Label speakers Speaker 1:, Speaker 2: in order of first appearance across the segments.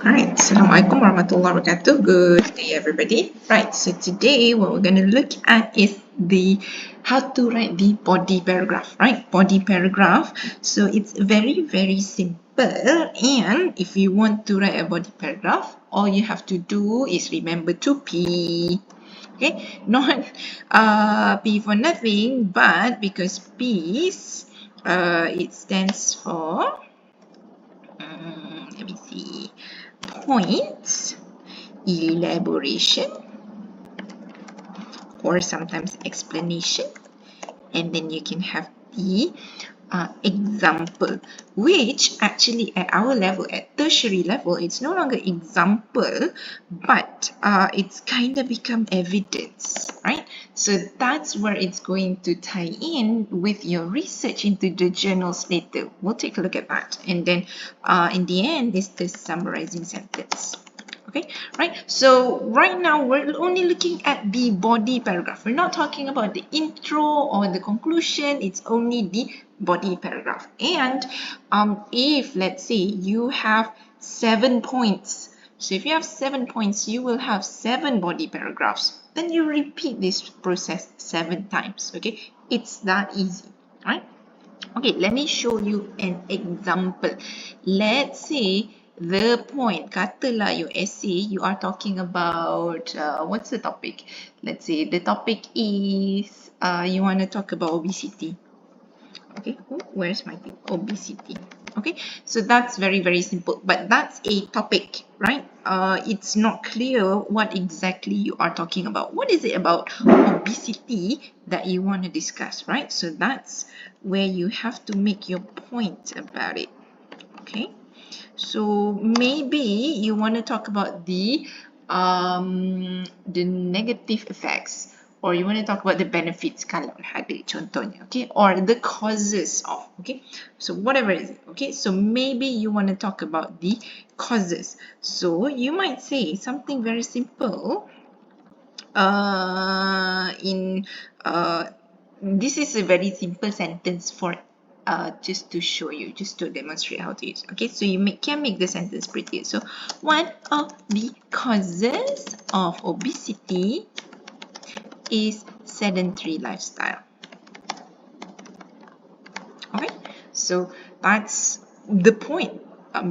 Speaker 1: Alright, Assalamualaikum warahmatullahi wabarakatuh. Good day everybody. Right, so today what we're going to look at is the how to write the body paragraph, right? Body paragraph. So it's very simple, and if you want to write a body paragraph, all you have to do is remember to P. Okay, not P for nothing, but because PEES it stands for let me see, points, elaboration, or sometimes explanation, and then you can have the example, which actually at our level, at tertiary level, it's no longer example, but it's kind of become evidence, right? So that's where it's going to tie in with your research into the journals later. We'll take a look at that, and then in the end is the summarizing sentence. Okay, right? So right now we're only looking at the body paragraph. We're not talking about the intro or the conclusion. It's only the body paragraph. And if let's say you have 7 points, so if you have 7 points, you will have 7 body paragraphs. Then you repeat this process 7 times. Okay, it's that easy, right? Okay, let me show you an example. Let's say the point, katalah your essay, you are talking about, what's the topic? Let's say the topic is, you want to talk about obesity. Okay, where's my thing? Obesity. Okay, so that's very simple, but that's a topic, right? It's not clear what exactly you are talking about. What is it about obesity that you want to discuss, right? So that's where you have to make your point about it. Okay, so maybe you want to talk about the negative effects, or you want to talk about the benefits kalau ada contohnya, okay, or the causes of, okay, so whatever is it, okay, so maybe you want to talk about the causes, so you might say something very simple. This is a very simple sentence for just to show you, just to demonstrate how to use. Okay, so you can make the sentence prettier. So one of the causes of obesity is sedentary lifestyle. Okay, so that's the point.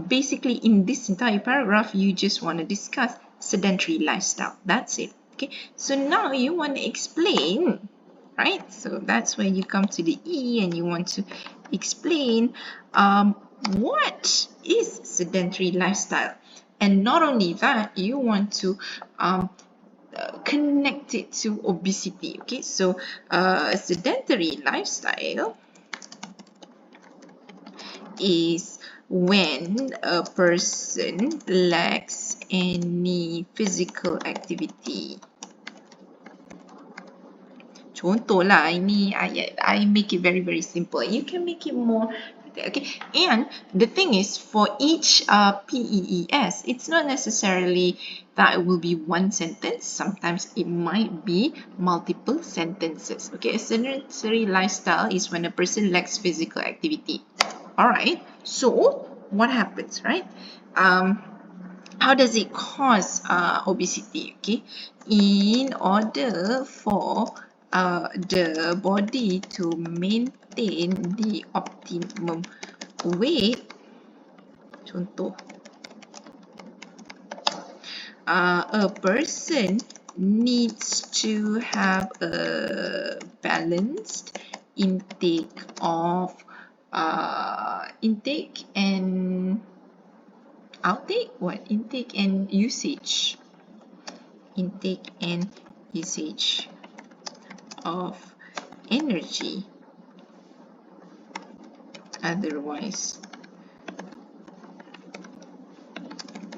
Speaker 1: Basically, in this entire paragraph, you just want to discuss sedentary lifestyle. That's it. Okay, so now you want to explain, right? So that's where you come to the E and you want to explain what is sedentary lifestyle. And not only that, you want to connect it to obesity. Okay, so a sedentary lifestyle is when a person lacks any physical activity. Contoh lah, ini ayat. I make it very simple. You can make it more. Okay, and the thing is, for each PEES, it's not necessarily that it will be one sentence. Sometimes it might be multiple sentences. Okay, a sedentary lifestyle is when a person lacks physical activity. Alright, so what happens, right? How does it cause obesity? Okay, in order for the body to maintain the optimum weight, contoh, a person needs to have a balanced intake of intake and outtake, what? Intake and usage. Intake and usage of energy, otherwise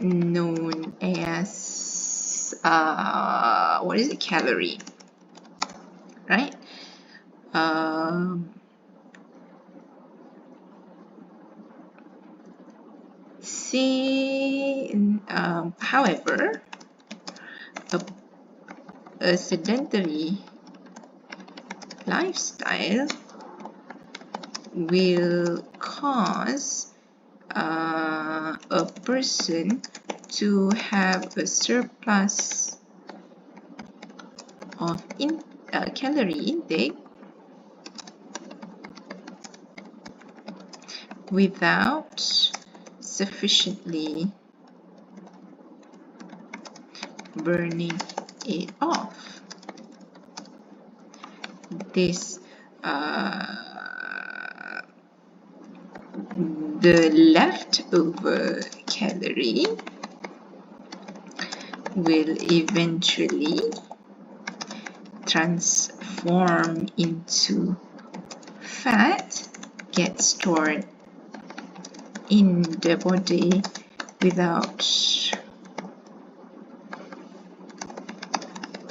Speaker 1: known as what is it? Calorie, right? However, a sedentary lifestyle will cause a person to have a surplus of calorie intake without sufficiently burning it off. This the leftover calorie will eventually transform into fat, get stored in the body without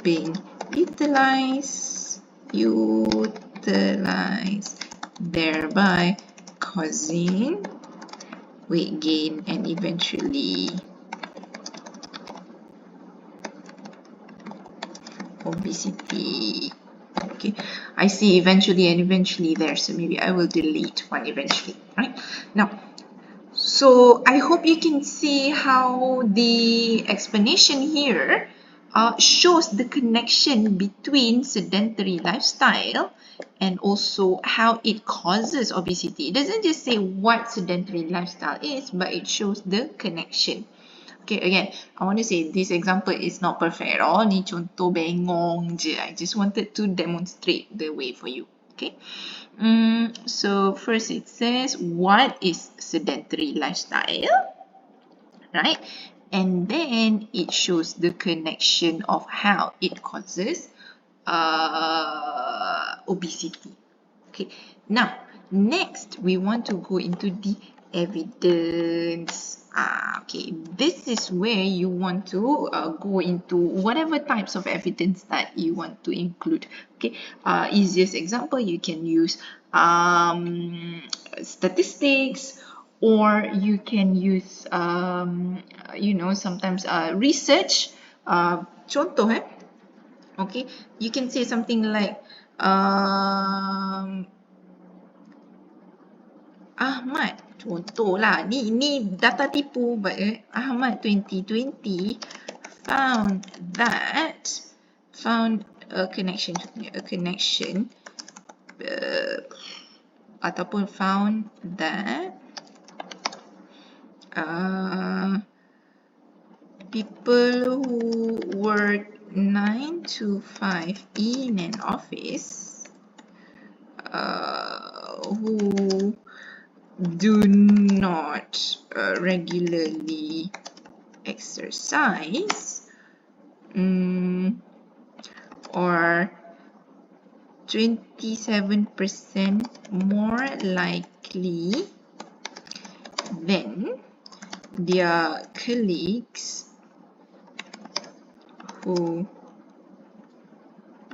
Speaker 1: being utilized, thereby causing weight gain and eventually obesity. Okay, I see eventually and eventually there, so maybe I will delete one eventually, right? Now, so I hope you can see how the explanation here shows the connection between sedentary lifestyle and also how it causes obesity. It doesn't just say what sedentary lifestyle is, but it shows the connection. Okay, again, I want to say this example is not perfect at all. Ni contoh bengong je. I just wanted to demonstrate the way for you. Okay. So first it says, what is sedentary lifestyle? Right? And then it shows the connection of how it causes obesity. Okay. Now, next we want to go into the evidence. Okay, this is where you want to go into whatever types of evidence that you want to include. Okay, easiest example, you can use statistics, or you can use sometimes research. Contoh okay, you can say something like Ahmad, contoh lah, ni data tipu, but Ahmad 2020 found a connection ataupun found that people who work 9 to 5 in an office who do not regularly exercise or 27% more likely than their colleagues who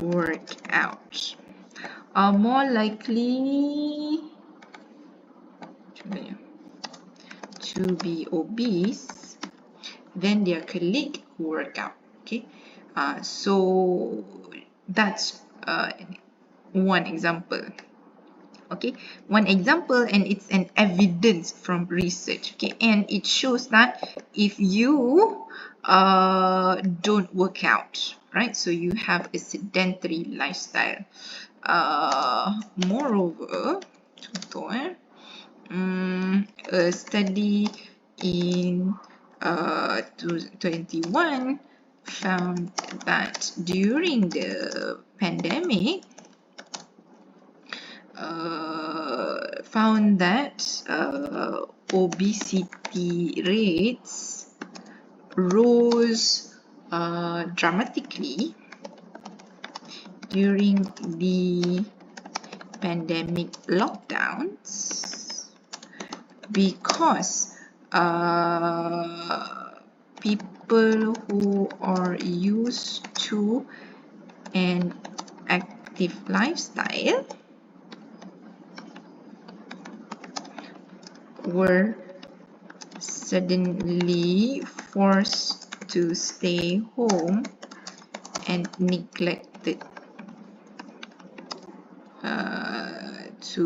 Speaker 1: work out, are more likely to be obese than their colleague who work out. Okay, so that's one example. Okay, one example, and it's an evidence from research. Okay, and it shows that if you don't work out, right, so you have a sedentary lifestyle. Moreover, a study in 2021 found that during the pandemic, found that obesity rates rose dramatically during the pandemic lockdowns because people who are used to an active lifestyle were suddenly forced to stay home and neglected to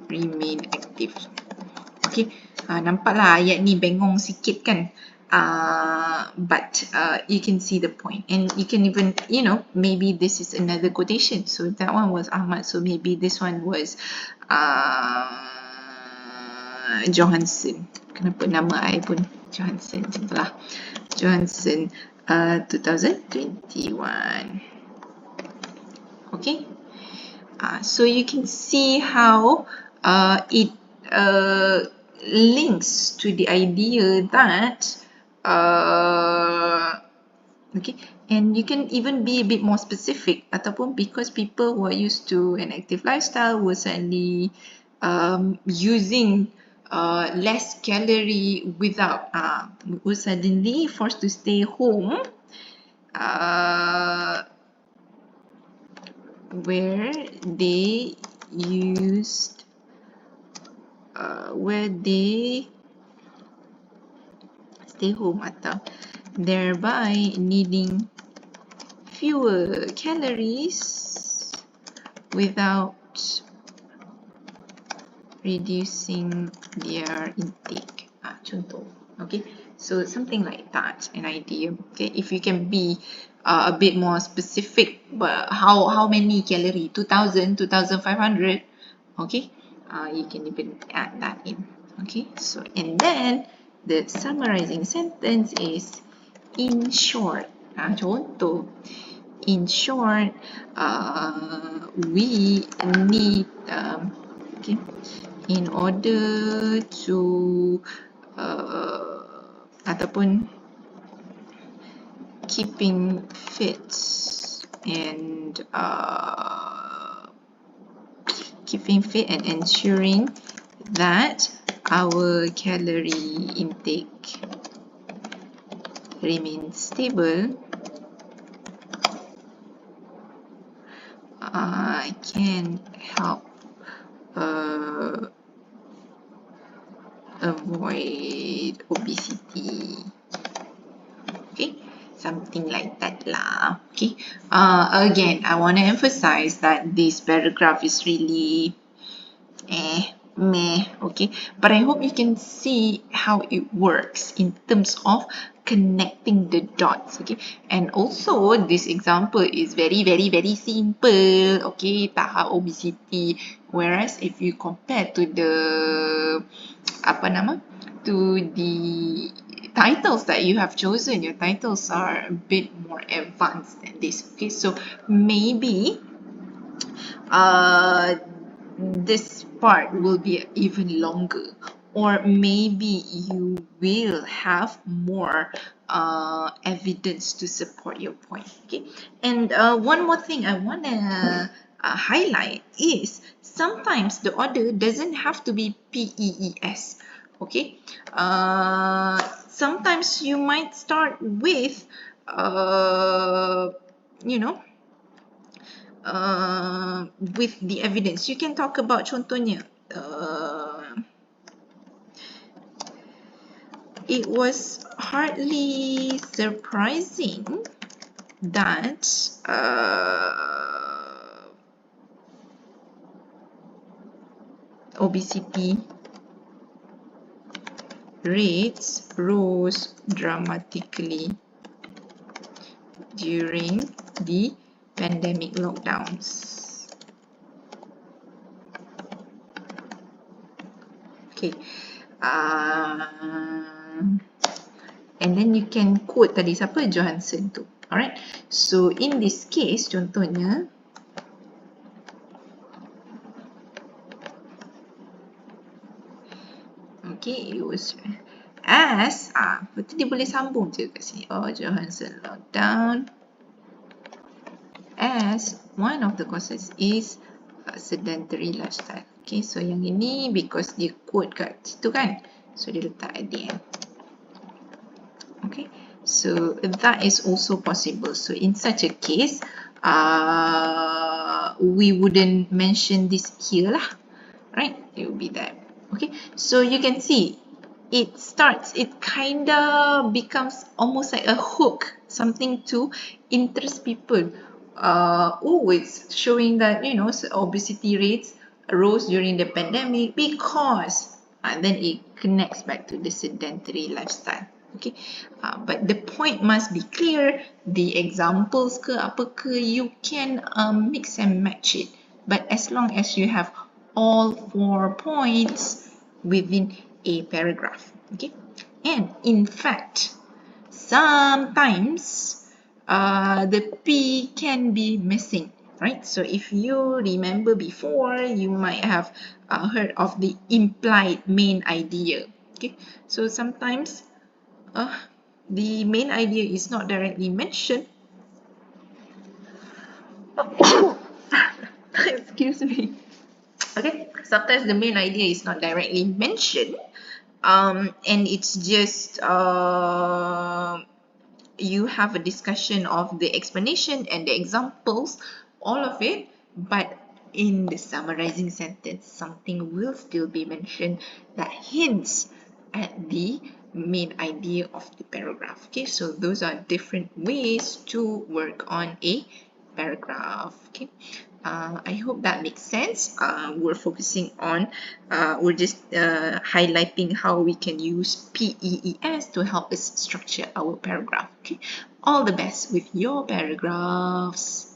Speaker 1: remain active. Okay, nampaklah ayat ni bengong sikit kan. But you can see the point, and you can even, you know, maybe this is another quotation. So that one was Ahmad, so maybe this one was Johansson. Kenapa nama I pun Johansson macam tu lah. Johansson 2021. Okay, so you can see how it links to the idea that okay, and you can even be a bit more specific, ataupun because people who are used to an active lifestyle will suddenly using less calorie without will suddenly forced to stay home where they used where they stay home atau thereby needing fewer calories without reducing their intake. Contoh. Okay, so something like that, an idea. Okay, if you can be a bit more specific, but how many calorie? 2000, 2500. Okay, you can even add that in. Okay, so and then the summarizing sentence is, in short. Contoh. In short, we need okay, in order to ataupun keeping fit and ensuring that our calorie intake remains stable, can help avoid obesity. Okay, something like that lah. Okay, again, I want to emphasize that this paragraph is really meh, okay, but I hope you can see how it works in terms of connecting the dots, okay, and also this example is very simple, okay, tahap obesity, whereas if you compare to the to the titles that you have chosen, your titles are a bit more advanced than this, okay, so maybe this part will be even longer, or maybe you will have more evidence to support your point, okay, and one more thing I want to highlight is sometimes the order doesn't have to be PEES, okay, sometimes you might start with you know, with the evidence. You can talk about contohnya. It was hardly surprising that obesity rates rose dramatically during the pandemic lockdowns. Okay, and then you can quote tadi siapa, Johansson tu. Alright, so in this case contohnya, okay, it was as betul dia boleh sambung je kat sini. Oh, Johansson lockdown as one of the causes is sedentary lifestyle. Okay, so yang ini because dia quote kat situ kan, so dia letak at the end. Okay, so that is also possible. So in such a case, we wouldn't mention this here lah, right? It will be that. Okay, so you can see it kinda becomes almost like a hook, something to interest people. Oh, it's showing that, you know, obesity rates rose during the pandemic because then it connects back to the sedentary lifestyle. Okay, but the point must be clear. The examples ke apa ke, you can mix and match it, but as long as you have all 4 points within a paragraph. Okay, and in fact, sometimes the P can be missing, right? So if you remember before, you might have heard of the implied main idea. Okay, so sometimes the main idea is not directly mentioned. Excuse me. Okay, sometimes the main idea is not directly mentioned, and it's just you have a discussion of the explanation and the examples, all of it, but in the summarizing sentence, something will still be mentioned that hints at the main idea of the paragraph. Okay, so those are different ways to work on a paragraph. Okay, I hope that makes sense. We're focusing on, we're just highlighting how we can use PEES to help us structure our paragraph. Okay, all the best with your paragraphs.